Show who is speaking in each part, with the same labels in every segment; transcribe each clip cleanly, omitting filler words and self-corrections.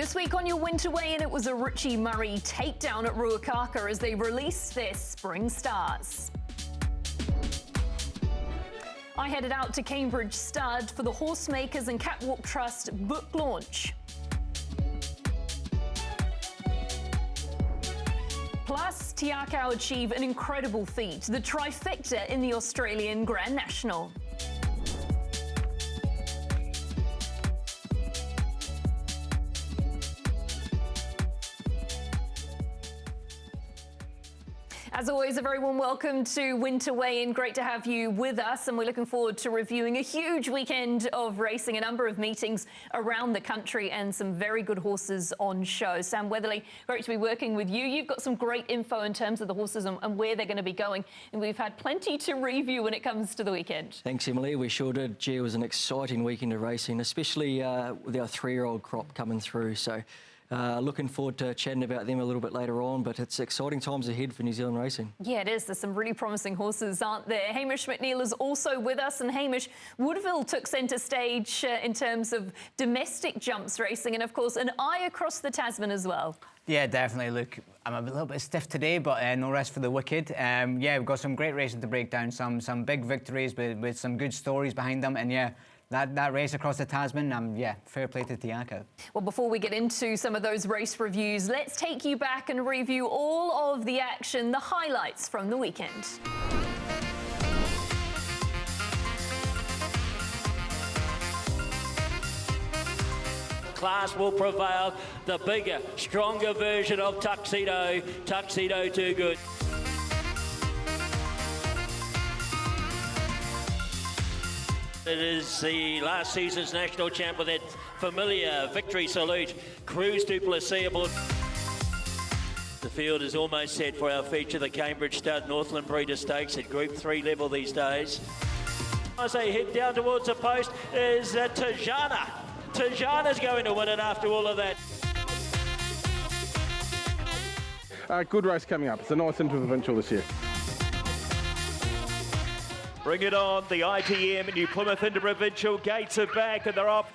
Speaker 1: This week on your winter weigh-in, it was a Colum Murray takedown at Ruakaka as they released their spring stars. I headed out to Cambridge Stud for the Horsemakers and Catwalk Trust book launch. Plus, Tiakau achieve an incredible feat, the trifecta in the Australian Grand National. As always, a very warm welcome to Winter Weigh-In. Great to have you with us, and we're looking forward to reviewing a huge weekend of racing, a number of meetings around the country, and some very good horses on show. Sam Weatherly, great to be working with you. You've got some great info in terms of the horses and where they're going to be going, and we've had plenty to review when it comes to the weekend.
Speaker 2: Thanks, Emily. We sure did. Gee, it was an exciting weekend of racing, especially with our 3-year-old crop coming through. So looking forward to chatting about them a little bit later on, but it's exciting times ahead for New Zealand racing. Yeah,
Speaker 1: it is. There's some really promising horses, aren't there? Hamish McNeil is also with us, and Hamish, Woodville took centre stage in terms of domestic jumps racing, and of course an eye across the Tasman as well.
Speaker 3: Yeah, definitely. Look, I'm a little bit stiff today, but no rest for the wicked. Yeah, we've got some great racing to break down, some big victories with some good stories behind them, and yeah, that race across the Tasman, yeah, fair play to Tiakau.
Speaker 1: Well, before we get into some of those race reviews, let's take you back and review all of the action, the highlights from the weekend.
Speaker 4: Class will prevail. The bigger, stronger version of Tuxedo. Tuxedo Too Good. It is the last season's national champ with that familiar victory salute. Cruise du Plessis aboard. The field is almost set for our feature, the Cambridge Stud Northland Breeder Stakes at Group 3 level these days. As they head down towards the post is Tajana. Tajana's going to win it after all of that.
Speaker 5: Good race coming up. It's a nice interprovincial this year.
Speaker 4: Bring it on, the ITM New Plymouth Interprovincial gates are back and they're off.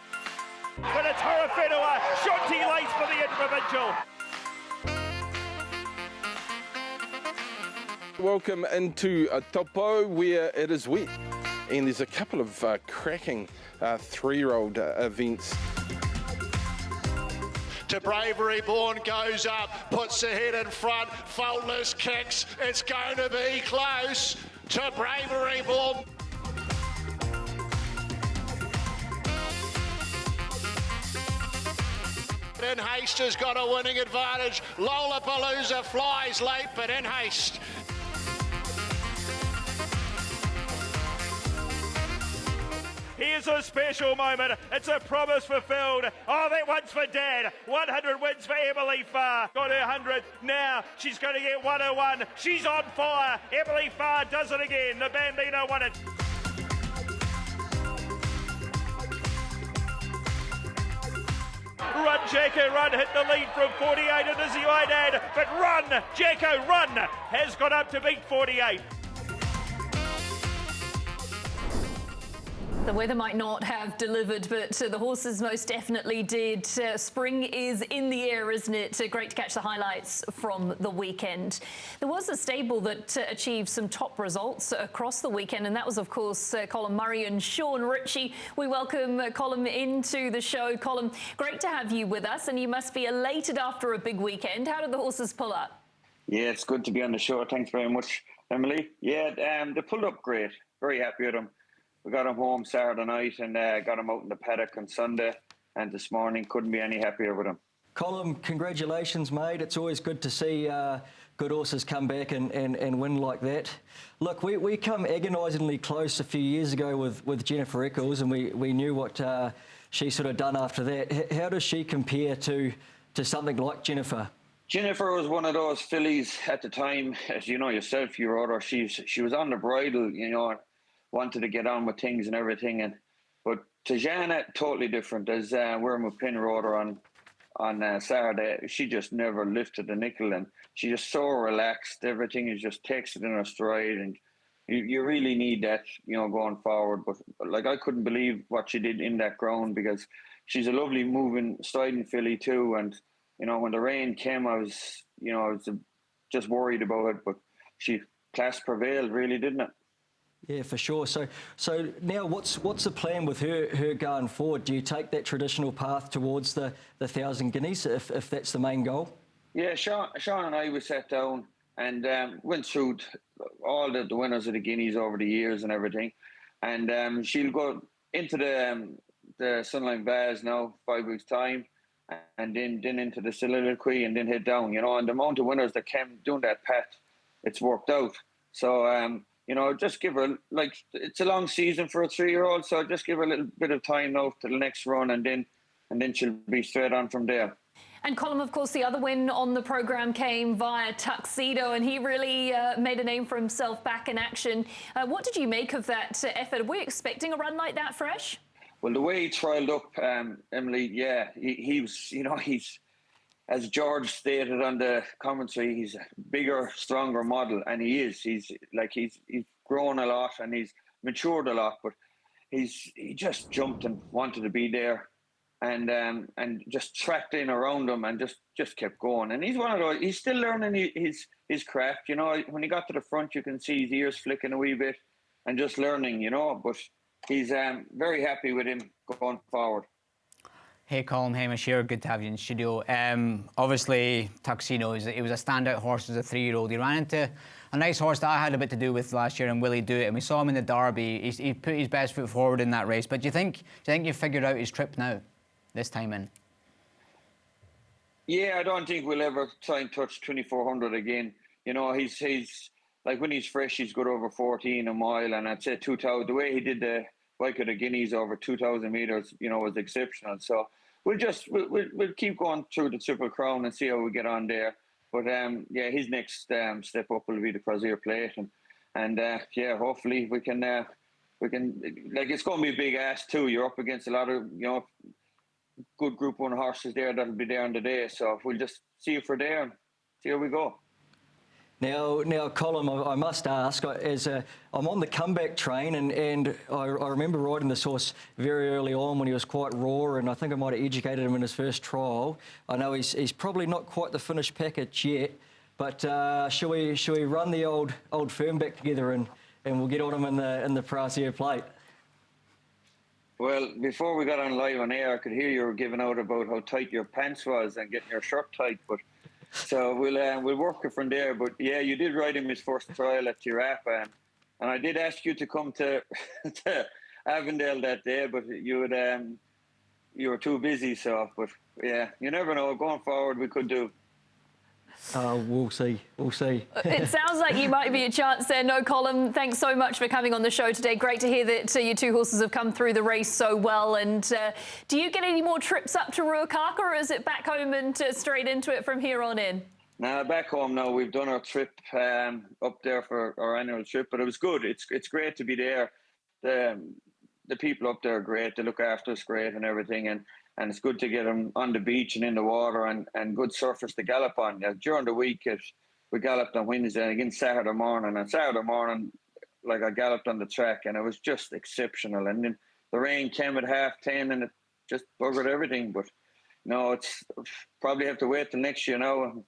Speaker 4: But it's Horafenua, Shanti Lace for the Interprovincial.
Speaker 5: Welcome into Topo, where it is wet. And there's a couple of cracking 3-year-old events.
Speaker 6: To Bravery Born goes up, puts the head in front, faultless kicks, it's going to be close to Bravery Born. In Haste has got a winning advantage, Lollapalooza flies late, but In Haste.
Speaker 4: Here's a special moment. It's a promise fulfilled. Oh, that one's for Dad. 100 wins for Emily Farr. Got her 100. Now she's going to get 101. She's on fire. Emily Farr does it again. The Bambino won it. Run, Jacko, run. Hit the lead from 48 and Izzy Idad. But run, Jacko, run. Has got up to beat 48.
Speaker 1: The weather might not have delivered, but the horses most definitely did. Spring is in the air, isn't it? Great to catch the highlights from the weekend. There was a stable that achieved some top results across the weekend, and that was, of course, Colum Murray and Sean Ritchie. We welcome Colum into the show. Colum, great to have you with us, and you must be elated after a big weekend. How did the horses pull up?
Speaker 7: Yeah, it's good to be on the show. Thanks very much, Emily. Yeah, they pulled up great. Very happy with them. We got him home Saturday night and got him out in the paddock on Sunday, and this morning couldn't be any happier with him.
Speaker 2: Colum, congratulations, mate. It's always good to see good horses come back and win like that. Look, we come agonisingly close a few years ago with Jennifer Eccles, and we knew what she sort of done after that. How does she compare to something like Jennifer?
Speaker 7: Jennifer was one of those fillies at the time, as you know yourself, your order. She was on the bridle, you know, wanted to get on with things and everything, but Tajana totally different. As Wormwood Pin rode her on Saturday, she just never lifted a nickel, and she just so relaxed. Everything is just takes it in her stride, and you really need that, you know, going forward. But like, I couldn't believe what she did in that ground, because she's a lovely moving, striding filly too. And when the rain came, I was just worried about it, but class prevailed, really, didn't it?
Speaker 2: Yeah, for sure. So now what's the plan with her going forward? Do you take that traditional path towards the 1,000 guineas if that's the main goal?
Speaker 7: Yeah, Sean and I we sat down and went through all the winners of the guineas over the years and everything, and she'll go into the Sunline Vase now 5 weeks time, and then into the Soliloquy, and then head down. And the amount of winners that came doing that path, it's worked out. So just give her, it's a long season for a 3-year-old, so just give her a little bit of time now to the next run, and then she'll be straight on from there.
Speaker 1: And Colum, of course, the other win on the programme came via Tuxedo, and he really made a name for himself back in action. What did you make of that effort? Were we expecting a run like that fresh?
Speaker 7: Well, the way he trialled up, Emily, yeah, he was, he's, as George stated on the commentary, he's a bigger, stronger model, and he is. He's grown a lot and he's matured a lot, but he just jumped and wanted to be there, and just tracked in around him and just kept going. And he's one of those. He's still learning his craft. When he got to the front, you can see his ears flicking a wee bit, and just learning. But he's very happy with him going forward.
Speaker 3: Hey Colm, Hamish here, good to have you in the studio. Obviously, Tuxedo, it was a standout horse as a 3-year-old. He ran into a nice horse that I had a bit to do with last year, and Willie Do It, and we saw him in the Derby. He put his best foot forward in that race. But do you think you've figured out his trip now, this time in?
Speaker 7: Yeah, I don't think we'll ever try and touch 2,400 again. He's like, when he's fresh, he's good over 14 a mile, and I'd say 2,000. The way he did the Bike of the Guineas over 2,000 metres, was exceptional. So we'll keep going through the Triple Crown and see how we get on there. But his next step up will be the Crozier Plate, and hopefully we can it's going to be a big ask too. You're up against a lot of good Group 1 horses there that'll be there on the day. So we'll just see you for there and see how we go.
Speaker 2: Now, Colum, I must ask, I'm on the comeback train, and I remember riding this horse very early on when he was quite raw, and I think I might have educated him in his first trial. I know he's probably not quite the finished package yet, but shall we run the old firm back together, and we'll get on him in the Brazier Plate?
Speaker 7: Well, before we got on live on air, I could hear you were giving out about how tight your pants was and getting your shirt tight, but. So we'll work it from there. But yeah, you did ride him his first trial at Giraffe, and I did ask you to come to Avondale that day, but you were too busy. So, but yeah, you never know. Going forward, we could do.
Speaker 2: We'll see.
Speaker 1: It sounds like you might be a chance there. No, Colum, thanks so much for coming on the show today. Great to hear that your 2 horses have come through the race so well. And do you get any more trips up to Ruakaka, or is it back home and straight into it from here on in?
Speaker 7: Nah, back home now. We've done our trip up there for our annual trip, but it was good. It's great to be there. The people up there are great. They look after us great and everything, and it's good to get them on the beach and in the water, and good surface to gallop on. During the week, we galloped on Wednesday and again Saturday morning. And Saturday morning, I galloped on the track, and it was just exceptional. And then the rain came at 10:30, and it just buggered everything. But no, it's probably have to wait till next year now and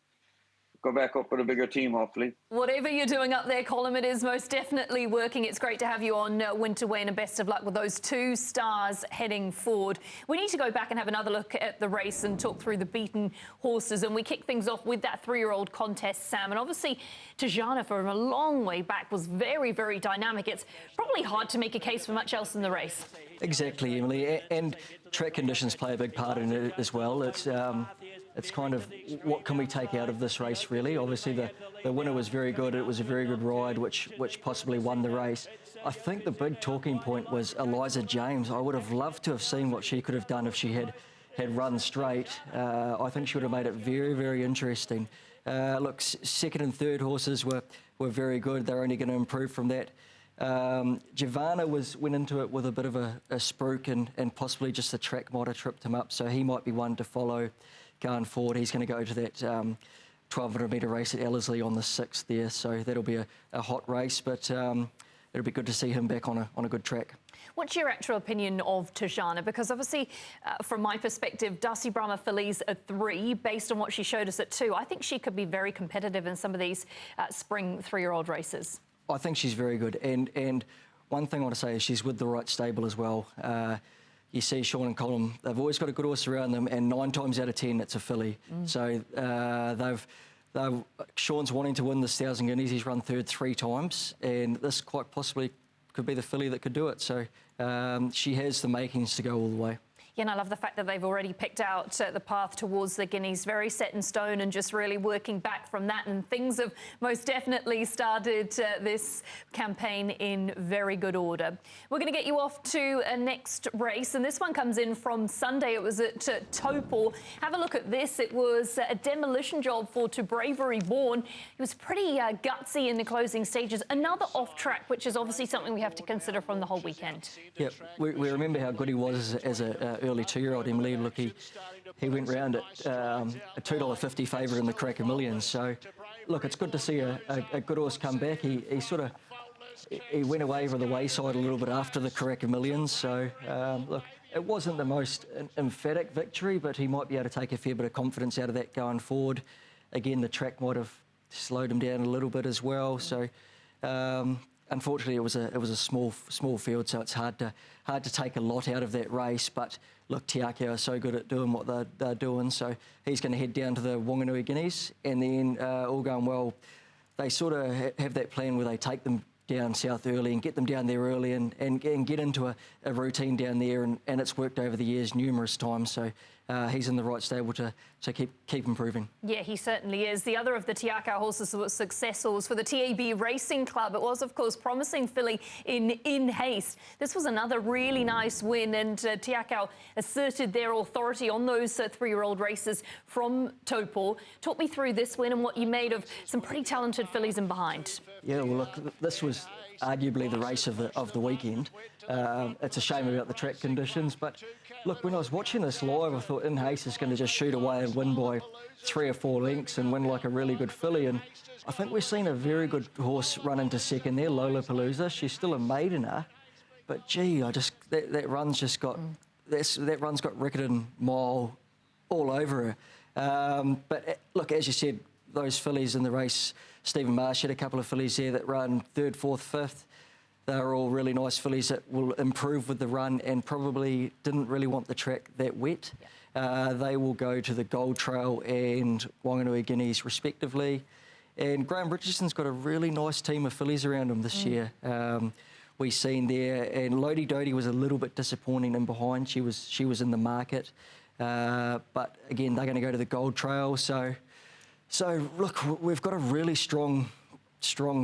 Speaker 7: go back up with a bigger team, hopefully.
Speaker 1: Whatever you're doing up there, Colum, it is most definitely working. It's great to have you on Winter Wayne, and best of luck with those 2 stars heading forward. We need to go back and have another look at the race and talk through the beaten horses, and we kick things off with that 3-year-old contest, Sam. And obviously, Tajana, from a long way back, was very, very dynamic. It's probably hard to make a case for much else in the race.
Speaker 2: Exactly, Emily, and track conditions play a big part in it as well. It's kind of what can we take out of this race, really. Obviously, the winner was very good. It was a very good ride, which possibly won the race. I think the big talking point was Eliza James. I would have loved to have seen what she could have done if she had run straight. I think she would have made it very, very interesting. Look, second and third horses were very good. They're only going to improve from that. Giovanna went into it with a bit of a spruik, and possibly just the track might have tripped him up, so he might be one to follow going forward. He's going to go to that 1,200 metre race at Ellerslie on the 6th there, so that'll be a hot race. But it'll be good to see him back on a good track.
Speaker 1: What's your actual opinion of Tajana? Because obviously, from my perspective, Darcy Brahma fillies at 3, based on what she showed us at 2. I think she could be very competitive in some of these spring 3-year-old races.
Speaker 2: I think she's very good. And one thing I want to say is she's with the right stable as well. You see Sean and Colum, they've always got a good horse around them, and 9 times out of 10, it's a filly. So Sean's wanting to win this 1,000 guineas. He's run third 3 times, and this quite possibly could be the filly that could do it. So she has the makings to go all the way.
Speaker 1: Yeah, and I love the fact that they've already picked out the path towards the Guineas, very set in stone, and just really working back from that. And things have most definitely started this campaign in very good order. We're going to get you off to a next race, and this one comes in from Sunday. It was at Taupo. Have a look at this. It was a demolition job for To Bravery Born. He was pretty gutsy in the closing stages. Another off track, which is obviously something we have to consider from the whole weekend.
Speaker 2: Yeah, we remember how good he was as a early 2-year-old. Emily, look, he went round at a $2.50 favourite in the Cracker Millions. So, look, it's good to see a good horse come back. He went away over the wayside a little bit after the Cracker Millions. So, look, it wasn't the most emphatic victory, but he might be able to take a fair bit of confidence out of that going forward. Again, the track might have slowed him down a little bit as well. So, unfortunately, it was a small field, so it's hard to take a lot out of that race. But look, Te Akau are so good at doing what they're doing, so he's going to head down to the Wanganui Guineas, and then all going well, they sort of have that plan where they take them down south early and get them down there early and get into a routine down there, and it's worked over the years numerous times. So he's in the right stable to keep improving.
Speaker 1: Yeah, he certainly is. The other of the Te Akau horses that was successful was for the TAB Racing Club. It was, of course, Promising Filly in Haste. This was another really nice win, and Te Akau asserted their authority on those 3-year-old races from Taupo. Talk me through this win and what you made of some pretty talented fillies in behind.
Speaker 2: Yeah, well, look, this was arguably the race of the weekend. It's a shame about the track conditions, but look, when I was watching this live, I thought In Haste is going to just shoot away and win by 3 or 4 lengths and win like a really good filly. And I think we've seen a very good horse run into second there, Lollapalooza. She's still a maidener, but gee, that run's just got that run's got Riccarton Mile all over her. But look, as you said, those fillies in the race, Stephen Marsh had a couple of fillies there that run 3rd, 4th, 5th. They're all really nice fillies that will improve with the run and probably didn't really want the track that wet. They will go to the Gold Trail and Wanganui Guineas respectively. And Graham Richardson's got a really nice team of fillies around him this year. We've seen there, and Lodi Dodi was a little bit disappointing in behind. She was in the market. But again, they're going to go to the Gold Trail. So look, we've got a really strong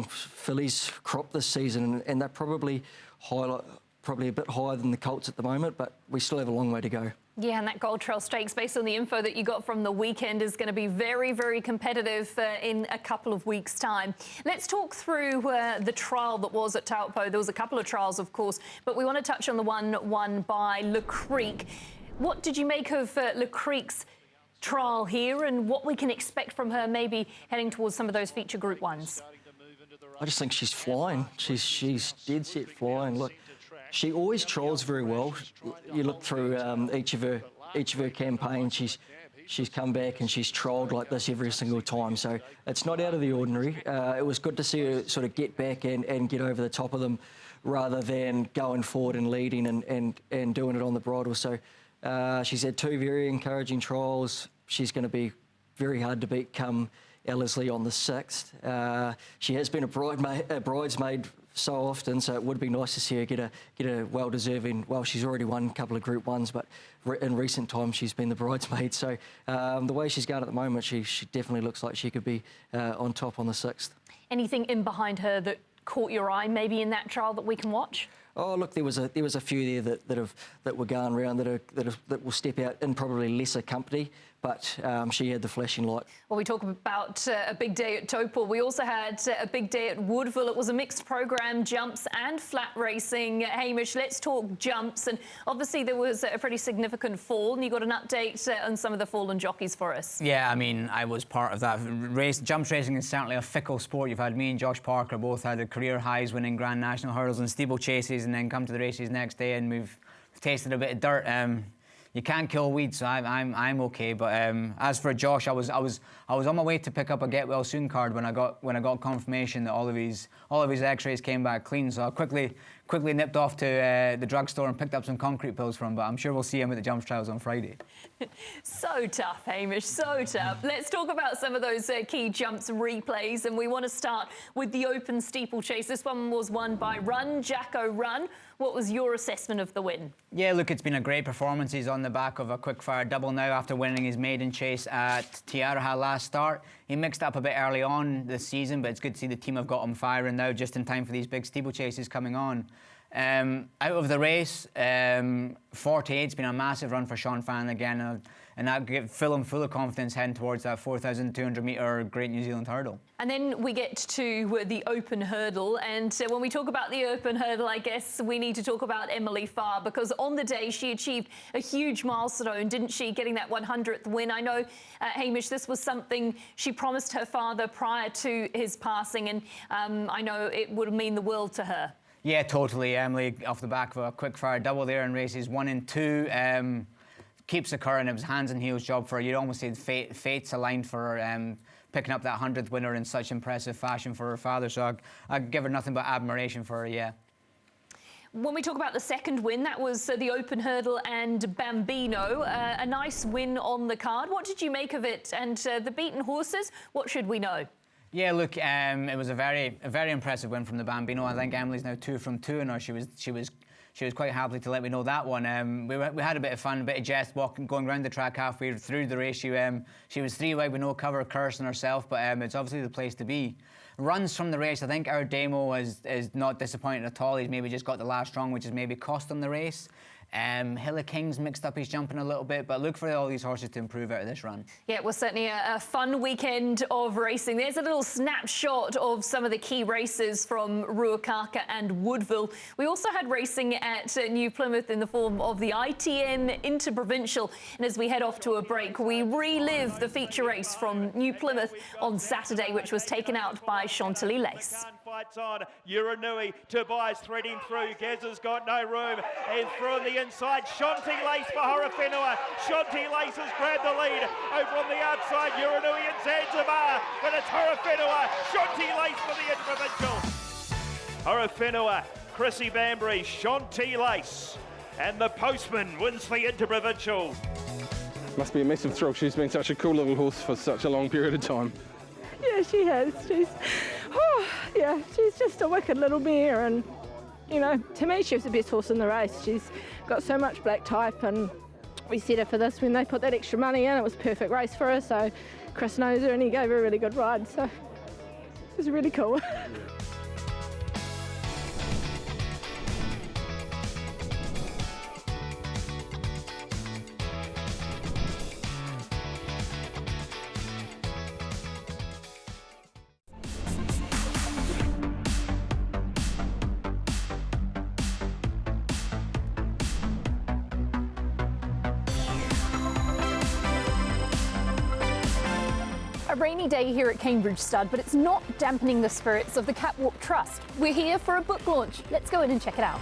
Speaker 2: fillies crop this season, and they're probably a bit higher than the Colts at the moment, but we still have a long way to go.
Speaker 1: Yeah, and that Gold Trail Stakes, based on the info that you got from the weekend, is going to be very, very competitive in a couple of weeks' time. Let's talk through the trial that was at Taupo. There was a couple of trials, of course, but we want to touch on the one won by Le Creek. What did you make of Le Creek's trial here, and what we can expect from her maybe heading towards some of those feature group ones?
Speaker 2: I just think she's flying. She's dead set flying. Look, she always trials very well. You look through each of her campaigns, she's come back and she's trialled like this every single time. So it's not out of the ordinary. It was good to see her sort of get back and get over the top of them, rather than going forward and leading and doing it on the bridle. So she's had 2 very encouraging trials. She's going to be very hard to beat come Ellerslie on the 6th. She has been a bridesmaid so often, so it would be nice to see her get a well-deserving. Well, she's already won a couple of Group 1s, but in recent times she's been the bridesmaid. So the way she's going at the moment, she definitely looks like she could be on top on the 6th.
Speaker 1: Anything in behind her that caught your eye, maybe in that trial that we can watch?
Speaker 2: Oh, look, there was a few there that were going around that will step out in probably lesser company, but she had the flashing light.
Speaker 1: Well, we talk about a big day at Taupo. We also had a big day at Woodville. It was a mixed program, jumps and flat racing. Hamish, let's talk jumps. And obviously there was a pretty significant fall, and you got an update on some of the fallen jockeys for us.
Speaker 3: Yeah, I mean, I was part of that race. Jumps racing is certainly a fickle sport. You've had me and Josh Parker both had the career highs winning Grand National hurdles and steeplechases, and then come to the races next day and we've tasted a bit of dirt. You can't kill weeds, so I'm okay. But as for Josh, I was on my way to pick up a get well soon card when I got confirmation that all of his X-rays came back clean. So I quickly nipped off to the drugstore and picked up some concrete pills from him. But I'm sure we'll see him at the jumps trials on Friday.
Speaker 1: So tough, Hamish, so tough. Let's talk about some of those key jumps replays, and we want to start with the open steeplechase. This one was won by Run, Jacko Run. What was your assessment of the win? Yeah,
Speaker 3: look, it's been a great performance. He's on the back of a quick-fire double now after winning his maiden chase at Tiaraha last start. He mixed up a bit early on this season, but it's good to see the team have got him firing now just in time for these big steeplechases coming on. Out of the race, 48's been a massive run for Sean Fannin again, and that gives full of confidence heading towards that 4,200 metre Great New Zealand hurdle. And then we get to the open hurdle, and when we talk about the open hurdle, I guess we need to talk about Emily Farr, because on the day she achieved a huge milestone, didn't she, getting that 100th win. I know, Hamish, this was something she promised her father prior to his passing, and I know it would mean the world to her. Yeah, totally. Emily, off the back of a quick-fire double there in races 1 and 2, keeps occurring. It was hands and heels job for her. You'd almost say fate's aligned for her, picking up that 100th winner in such impressive fashion for her father. So I'd give her nothing but admiration for her, yeah. When we talk about the second win, that was the open hurdle and Bambino. A nice win on the card. What did you make of it? And the beaten horses, what should we know? Yeah, look, it was a very impressive win from the Bambino. I think Emily's now 2 from 2, and she was quite happy to let me know that one. We had a bit of fun, a bit of jest going around the track halfway through the race. She was 3 wide with no cover, cursing herself, but it's obviously the place to be. Runs from the race, I think our Demo is not disappointed at all. He's maybe just got the last strong, which has maybe cost him the race. Hilla King's mixed up his jumping a little bit, but look for all these horses to improve out of this run. Yeah, it was certainly a fun weekend of racing. There's a little snapshot of some of the key races from Ruakaka and Woodville. We also had racing at New Plymouth in the form of the ITM Interprovincial, and as we head off to a break, we relive the feature race from New Plymouth on Saturday, which was taken out by Chantilly Lace.
Speaker 8: Fights on, Uranui, Tobias threading through, Gaz has got no room, and through the inside, Shanti Lace for Horowhenua. Shanti Lace has grabbed the lead, over on the outside, Uranui and Zanzibar, but it's Horowhenua, Shanti Lace for the Interprovincial. Horowhenua, Chrissy Bambury, Shanti Lace, and the Postman wins the Interprovincial.
Speaker 5: Must be a massive thrill. She's been such a cool little horse for such a long period of time.
Speaker 9: Yeah, she has. She's just a wicked little mare, and you know, to me she was the best horse in the race. She's got so much black type, and we set her for this when they put that extra money in. It was a perfect race for her, so Chris knows her and he gave her a really good ride, so it was really cool.
Speaker 1: A rainy day here at Cambridge Stud, but it's not dampening the spirits of the Catwalk Trust. We're here for a book launch. Let's go in and check it out.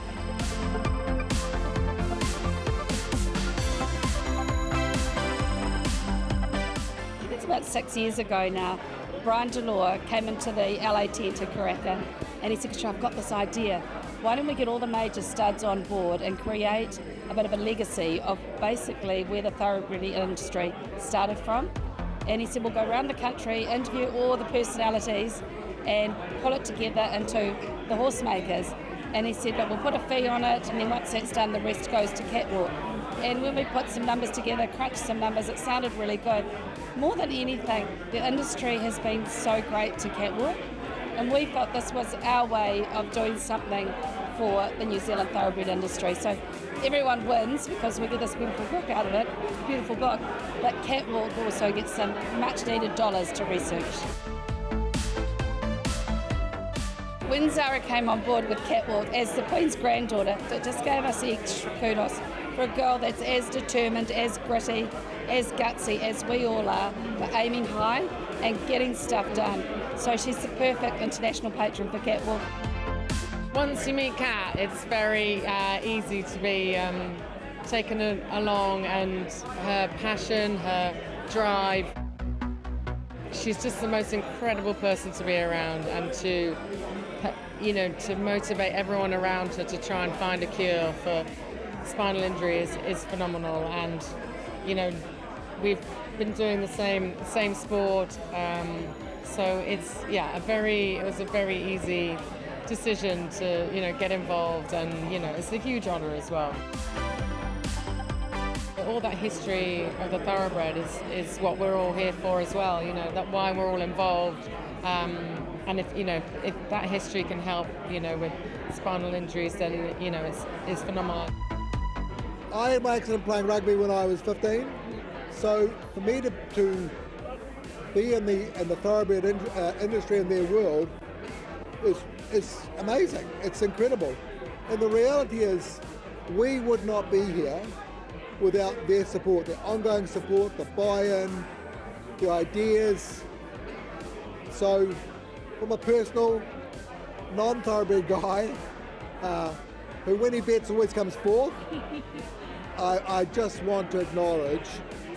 Speaker 10: It's about 6 years ago now. Brian Delore came into the LA tent to Karaka, and he said, I've got this idea. Why don't we get all the major studs on board and create a bit of a legacy of basically where the thoroughbred industry started from? And he said, we'll go around the country, interview all the personalities and pull it together into the horse makers. And he said, look, we'll put a fee on it, and then once that's done, the rest goes to Catwalk. And when we put some numbers together, crunched some numbers, it sounded really good. More than anything, the industry has been so great to Catwalk. And we felt this was our way of doing something for the New Zealand thoroughbred industry. So everyone wins because we get this beautiful book out of it, beautiful book, but Catwalk also gets some much needed dollars to research. When Zara came on board with Catwalk as the Queen's granddaughter, it just gave us the extra kudos for a girl that's as determined, as gritty, as gutsy as we all are, but aiming high and getting stuff done. So she's the perfect international patron for Catwalk.
Speaker 11: Once you meet Kat, it's very easy to be taken along, and her passion, her drive. She's just the most incredible person to be around, and to motivate everyone around her to try and find a cure for spinal injury is phenomenal. And we've been doing the same sport, so it was a very easy decision to get involved, and it's a huge honour as well. All that history of the thoroughbred is what we're all here for as well. That's why we're all involved. And if that history can help, with spinal injuries, then it's phenomenal.
Speaker 12: I had my accident playing rugby when I was 15, so for me to be in the thoroughbred industry in their world is amazing. It's incredible, and the reality is, we would not be here without their support, their ongoing support, the buy-in, the ideas. So, from a personal, non-thoroughbred guy, who when he bets always comes fourth, I just want to acknowledge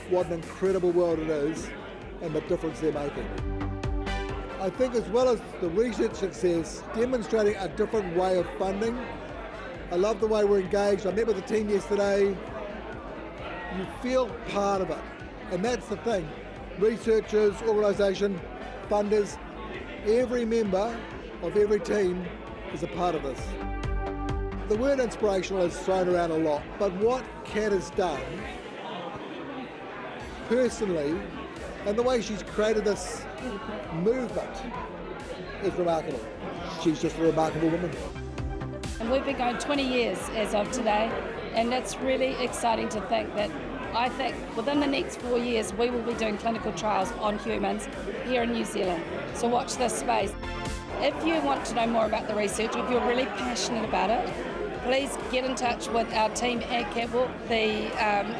Speaker 12: what an incredible world it is and the difference they're making. I think, as well as the research success, demonstrating a different way of funding. I love the way we're engaged. I met with the team yesterday. You feel part of it, and that's the thing. Researchers, organisation, funders, every member of every team is a part of this. The word inspirational is thrown around a lot, but what Kat has done personally, and the way she's created this movement, is remarkable. She's just a remarkable woman.
Speaker 10: And we've been going 20 years as of today, and it's really exciting to think that I think within the next 4 years we will be doing clinical trials on humans here in New Zealand. So watch this space. If you want to know more about the research, if you're really passionate about it, please get in touch with our team at Catwalk. The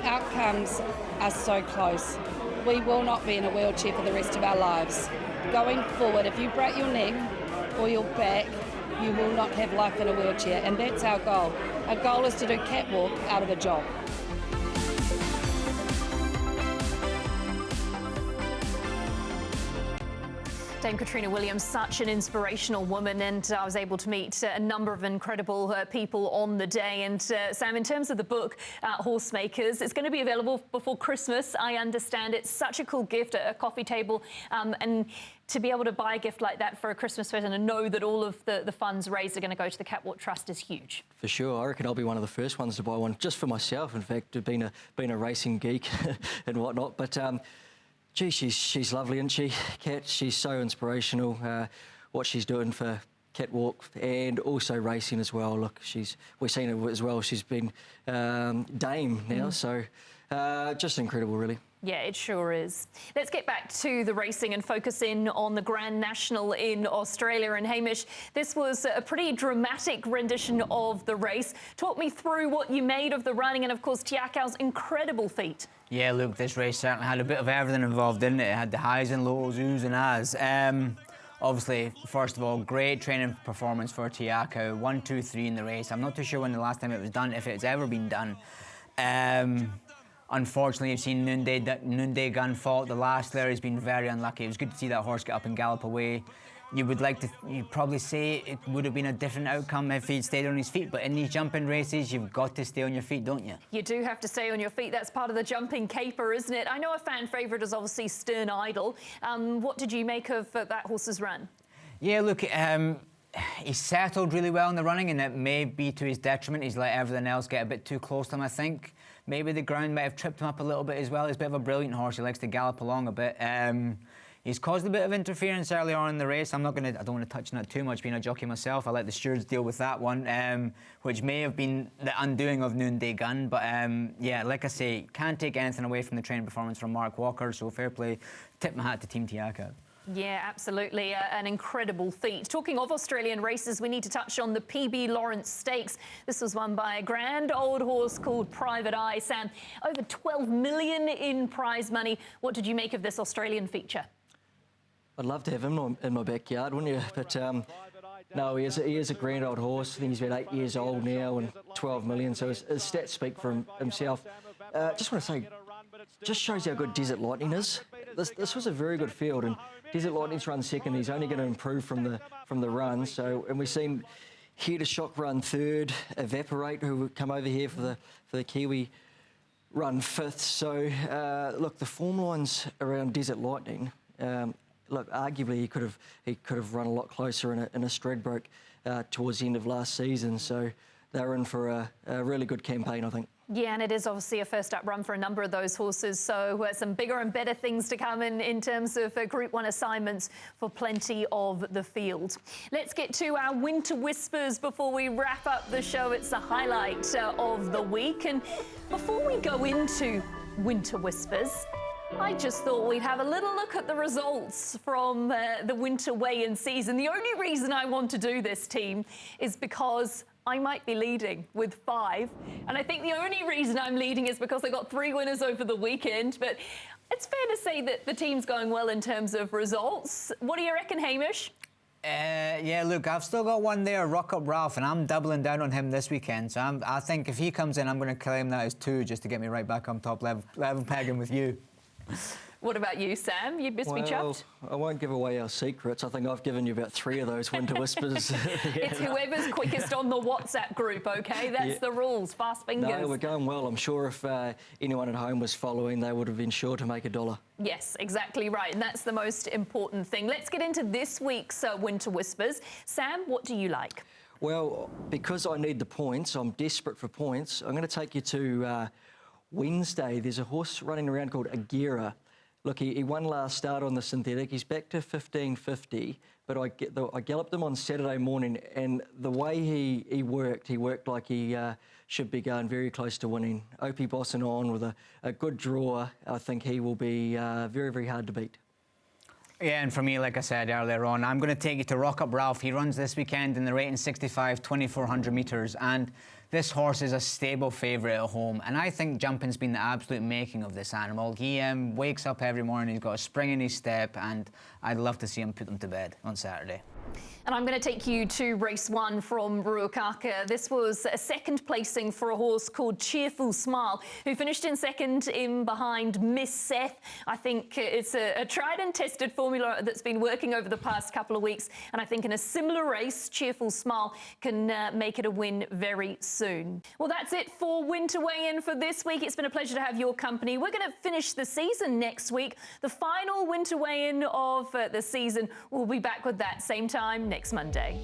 Speaker 10: outcomes are so close. We will not be in a wheelchair for the rest of our lives. Going forward, if you break your neck or your back, you will not have life in a wheelchair, and that's our goal. Our goal is to do Catwalk out of a job.
Speaker 1: Dame Katrina Williams, such an inspirational woman, and I was able to meet a number of incredible people on the day. And Sam, in terms of the book, Horsemakers, it's going to be available before Christmas. I understand it's such a cool gift, a coffee table, and to be able to buy a gift like that for a Christmas present and know that all of the funds raised are going to go to the Catwalk Trust is huge.
Speaker 2: For sure, I reckon I'll be one of the first ones to buy one, just for myself. In fact, being a racing geek and whatnot, but. Gee, she's lovely, isn't she, Kat? She's so inspirational, what she's doing for Catwalk and also racing as well. Look, we've seen her as well. She's been Dame now, so just incredible, really.
Speaker 1: Yeah, it sure is. Let's get back to the racing and focus in on the Grand National in Australia. And Hamish, this was a pretty dramatic rendition of the race. Talk me through what you made of the running and, of course, Tiakau's incredible feat.
Speaker 3: Yeah, look, this race certainly had a bit of everything involved in it. It had the highs and lows, oohs and ahs. Obviously, first of all, great training performance for Tiakau. 1, 2, 3 in the race. I'm not too sure when the last time it was done, if it's ever been done. Unfortunately, you've seen Noonday Gun fault. The last there has been very unlucky. It was good to see that horse get up and gallop away. You'd probably say it would have been a different outcome if he'd stayed on his feet, but in these jumping races, you've got to stay on your feet, don't you? You
Speaker 1: do have to stay on your feet. That's part of the jumping caper, isn't it? I know a fan favourite is obviously Stern Idol. What did you make of that horse's run?
Speaker 3: Yeah, look, he settled really well in the running, and it may be to his detriment. He's let everything else get a bit too close to him, I think. Maybe the ground might have tripped him up a little bit as well. He's a bit of a brilliant horse. He likes to gallop along a bit. He's caused a bit of interference earlier on in the race. I don't want to touch on it too much, being a jockey myself. I let the stewards deal with that one, which may have been the undoing of Noonday Gun. But yeah, like I say, can't take anything away from the train performance from Mark Walker. So fair play. Tip my hat to Team Tiaka. Yeah, absolutely. An incredible feat. Talking of Australian races, we need to touch on the PB Lawrence Stakes. This was won by a grand old horse called Private Eye. Sam, over 12 million in prize money. What did you make of this Australian feature?
Speaker 2: I'd love to have him in my backyard, wouldn't you? But no, he is a grand old horse. I think he's about 8 years old now and 12 million, so his stats speak for himself. Just want to say, just shows how good Desert Lightning is. This was a very good field, and Desert Lightning's run second. He's only going to improve from the run. So, and we've seen Here to Shock run third, Evaporate, who would come over here for the Kiwi, run fifth. So, look, the form lines around Desert Lightning. Look, arguably he could have run a lot closer in a Stradbroke towards the end of last season. So they're in for a really good campaign, I think. Yeah, and it is obviously a first-up run for a number of those horses, so some bigger and better things to come in terms of Group 1 assignments for plenty of the field. Let's get to our Winter Whispers before we wrap up the show. It's the highlight of the week, and before we go into Winter Whispers, I just thought we'd have a little look at the results from the winter weigh-in season. The only reason I want to do this, team, is because I might be leading with 5. And I think the only reason I'm leading is because I got 3 winners over the weekend. But it's fair to say that the team's going well in terms of results. What do you reckon, Hamish?
Speaker 3: Yeah, look, I've still got one there, Rock Up Ralph, and I'm doubling down on him this weekend. So I think if he comes in, I'm going to claim that as 2 just to get me right back on top level pegging with you.
Speaker 1: What about you, Sam? You must be chuffed?
Speaker 2: I won't give away our secrets. I think I've given you about 3 of those Winter Whispers.
Speaker 1: It's whoever's quickest on the WhatsApp group, OK? That's the rules. Fast fingers.
Speaker 2: No, we're going well. I'm sure if anyone at home was following, they would have been sure to make $1.
Speaker 1: Yes, exactly right. And that's the most important thing. Let's get into this week's Winter Whispers. Sam, what do you like?
Speaker 2: Well, because I need the points, I'm desperate for points, I'm going to take you to Wednesday. There's a horse running around called Agira. Look, he won last start on the synthetic. He's back to 15.50, but I galloped him on Saturday morning, and the way he worked like he should be going very close to winning. Opie bossing on with a good draw. I think he will be very, very hard to beat.
Speaker 3: Yeah, and for me, like I said earlier on, I'm going to take you to Rock Up Ralph. He runs this weekend in the rating 65, 2,400 metres, and this horse is a stable favourite at home, and I think jumping's been the absolute making of this animal. He wakes up every morning, he's got a spring in his step, and I'd love to see him put him to bed on Saturday.
Speaker 1: And I'm going to take you to race 1 from Ruakaka. This was a second placing for a horse called Cheerful Smile, who finished in second in behind Miss Seth. I think it's a tried and tested formula that's been working over the past couple of weeks. And I think in a similar race, Cheerful Smile can make it a win very soon. Well, that's it for Winter Weigh-In for this week. It's been a pleasure to have your company. We're going to finish the season next week. The final Winter Weigh-In of the season. We'll be back with that same time next Monday.